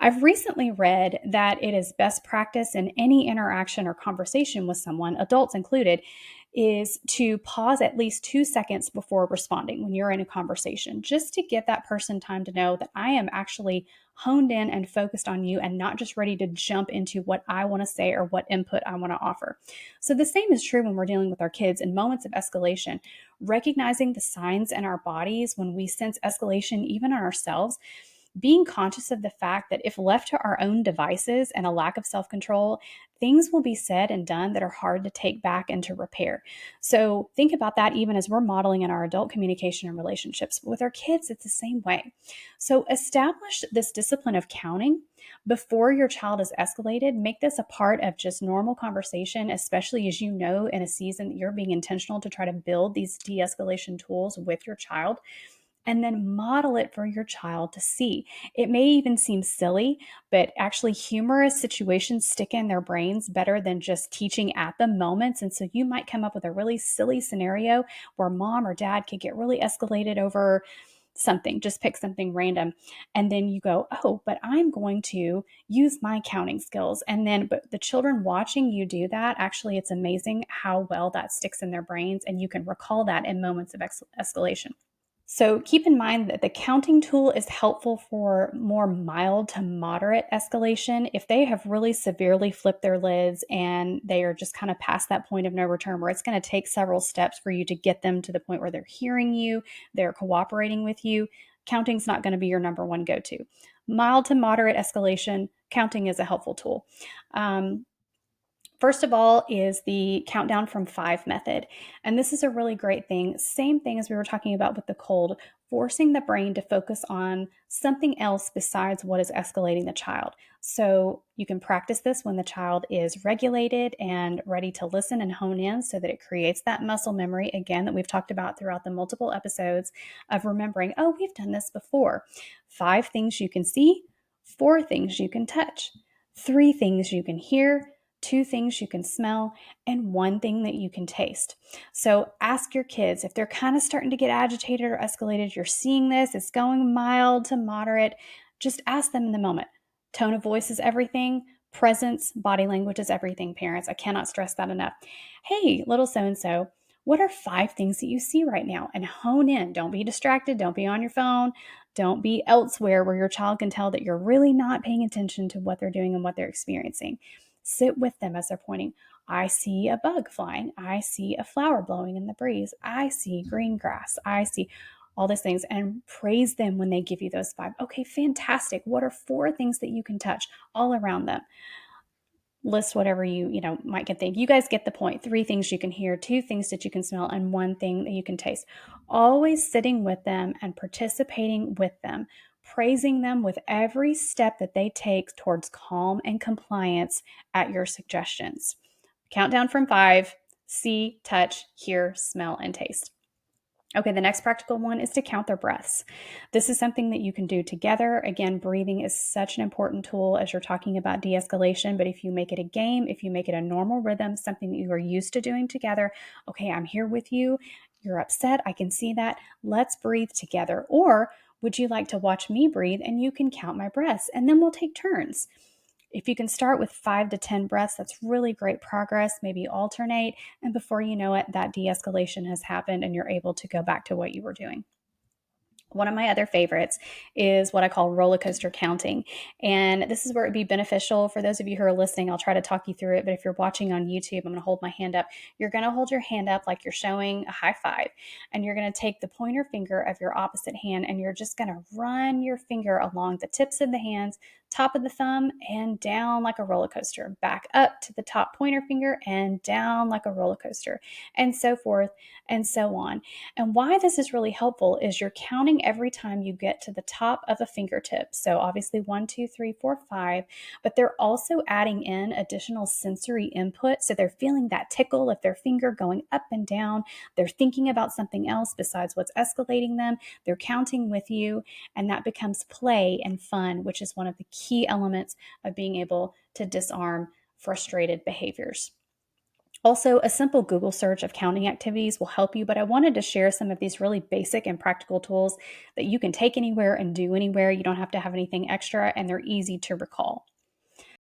I've recently read that it is best practice in any interaction or conversation with someone, adults included, is to pause at least 2 seconds before responding when you're in a conversation, just to give that person time to know that I am actually honed in and focused on you and not just ready to jump into what I want to say or what input I want to offer. So, the same is true when we're dealing with our kids in moments of escalation. Recognizing the signs in our bodies when we sense escalation, even on ourselves, being conscious of the fact that if left to our own devices and a lack of self control, things will be said and done that are hard to take back and to repair. So think about that even as we're modeling in our adult communication and relationships. With our kids, it's the same way. So establish this discipline of counting before your child is escalated. Make this a part of just normal conversation, especially as you know in a season that you're being intentional to try to build these de escalation tools with your child, and then model it for your child to see. It may even seem silly, but actually, humorous situations stick in their brains better than just teaching at the moments. And so, you might come up with a really silly scenario where mom or dad could get really escalated over something, just pick something random. And then you go, oh, but I'm going to use my counting skills. And then, but the children watching you do that, actually, it's amazing how well that sticks in their brains. And you can recall that in moments of escalation. So keep in mind that the counting tool is helpful for more mild to moderate escalation. If they have really severely flipped their lids and they are just kind of past that point of no return, where it's going to take several steps for you to get them to the point where they're hearing you, they're cooperating with you, counting's not going to be your number one go-to. Mild to moderate escalation, counting is a helpful tool. First of all is the countdown from 5 method. And this is a really great thing. Same thing as we were talking about with the cold, forcing the brain to focus on something else besides what is escalating the child. So you can practice this when the child is regulated and ready to listen and hone in, so that it creates that muscle memory, again, that we've talked about throughout the multiple episodes of remembering, oh, we've done this before. 5 things you can see, 4 things you can touch, 3 things you can hear, 2 things you can smell, and 1 thing that you can taste. So ask your kids if they're kind of starting to get agitated or escalated, you're seeing this, it's going mild to moderate, just ask them in the moment. Tone of voice is everything. Presence, body language is everything, parents. I cannot stress that enough. Hey, little so-and-so, what are 5 things that you see right now? And hone in. Don't be distracted. Don't be on your phone. Don't be elsewhere where your child can tell that you're really not paying attention to what they're doing and what they're experiencing. Sit with them as they're pointing. I see a bug flying. I see a flower blowing in the breeze. I see green grass. I see all these things, and praise them when they give you those 5. Okay, fantastic. What are 4 things that you can touch all around them? List whatever you might can think. You guys get the point. 3 things you can hear, 2 things that you can smell, and 1 thing that you can taste. Always sitting with them and participating with them, praising them with every step that they take towards calm and compliance at your suggestions. Countdown from 5: see, touch, hear, smell, and taste. Okay, the next practical one is to count their breaths. This is something that you can do together. Again, breathing is such an important tool as you're talking about de escalation. But if you make it a game, if you make it a normal rhythm, something that you are used to doing together, okay, I'm here with you. You're upset. I can see that. Let's breathe together. Or would you like to watch me breathe and you can count my breaths? And then we'll take turns. If you can start with 5 to 10 breaths, that's really great progress. Maybe alternate. And before you know it, that de escalation has happened and you're able to go back to what you were doing. One of my other favorites is what I call roller coaster counting. And this is where it'd be beneficial for those of you who are listening. I'll try to talk you through it. But if you're watching on YouTube, I'm going to hold my hand up. You're going to hold your hand up like you're showing a high five. And you're going to take the pointer finger of your opposite hand and you're just going to run your finger along the tips of the hands, top of the thumb, and down like a roller coaster. Back up to the top pointer finger and down like a roller coaster, and so forth and so on. And why this is really helpful is you're counting every time you get to the top of a fingertip. So obviously 1, 2, 3, 4, 5, but they're also adding in additional sensory input. So they're feeling that tickle of their finger going up and down. They're thinking about something else besides what's escalating them. They're counting with you, and that becomes play and fun, which is one of the key elements of being able to disarm frustrated behaviors. Also, a simple Google search of counting activities will help you, but I wanted to share some of these really basic and practical tools that you can take anywhere and do anywhere. You don't have to have anything extra, and they're easy to recall.